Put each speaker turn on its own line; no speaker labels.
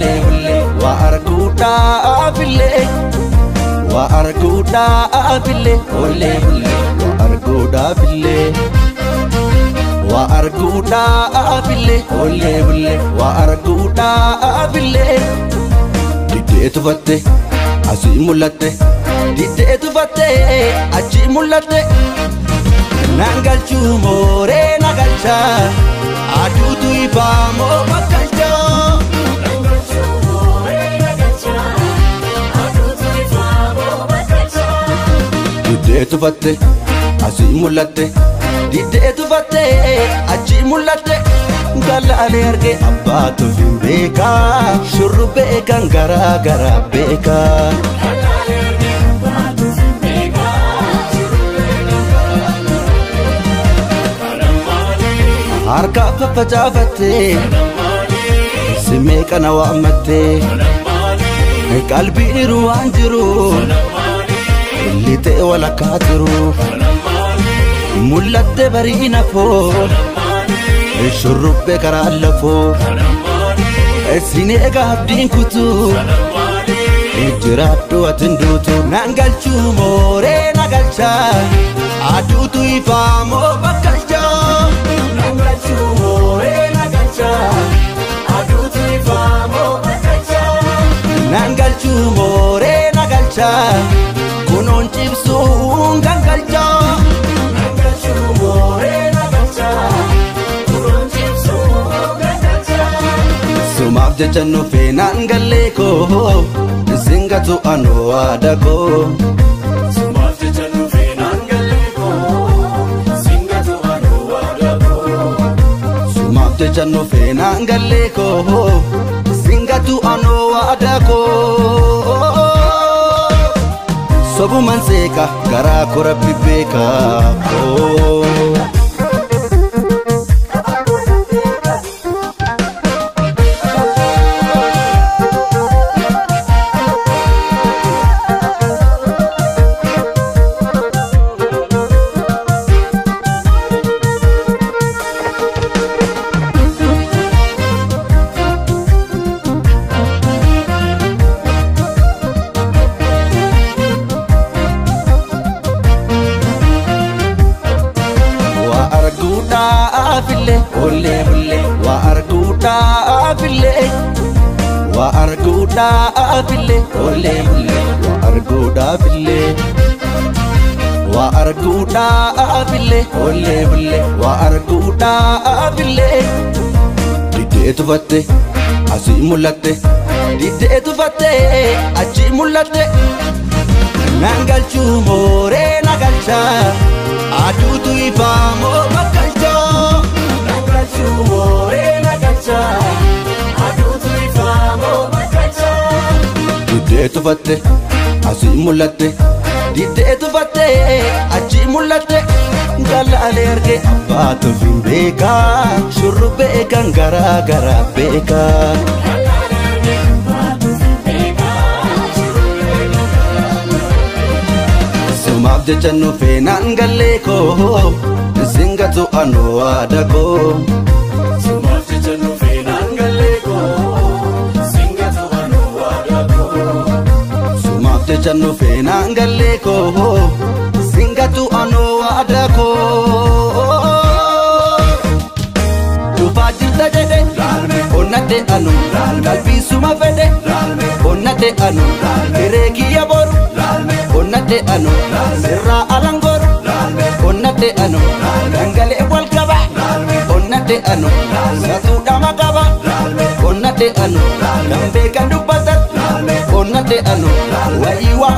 ole ole wa arguda abile wa arguda abile ole ole wa arguda abile wa arguda abile ole ole wa arguda abile dite fatte asi mulate dite fatte achi mulate nangalchu more nagalcha adu tu ibamo bakalcha nangalchu more nagalcha adu tu ibamo bakalcha dite fatte asi mulate dite fatte achi mulate galale erge abba tu beka shurbe gangara gara beka harka papajafate sime kana wa amate qalbi ruanjiru lite wala katiru mullatte barina fo shurubbe karallafo sine gabdin kutu jiratu atindutu nangalchu more nagalcha adutu ifamo bakalcha nangalchu more nagalcha adutu ifamo bakalcha nangalchu more nagalcha kunon chipsu gangalcha nangalchu more nagalcha kunon chipsu gangalcha sumab jachanu fe nangalle ko Singatu anu adako Sumaf jechanu fe nangalle ko Singatu anu adako Sumaf jechanu fe nangalle ko Singatu anu adako Sobu manseka gara korabbi beka Abile ole ole wa arguda abile wa arguda abile ole ole wa arguda abile wa arguda abile ole ole wa arguda abile dite fatte asi mulate dite fatte achi mulate nangalchu more nagalcha adutu ifamo bakalcha nangalchu more nagalcha adutu ifamo bakalcha dite fatte asi mulate dite fatte achi mulate galale erge abba tu beka shurbe gangara gara beka sumab jechanu fe nangalle ko Singatu anu adako Sumaf jechanu fe nangalle ko Singatu anu adako Sumaf jechanu fe nangalle ko Singatu anu adako Duba jirta jede onnate anu kalbi suma fede onnate anu erekiya boru onnate anu sirra alangoru onnate anu gangale wal gaba onnate anu satu dama gaba onnate anu lambe kan dubatat onnate anu wa iwa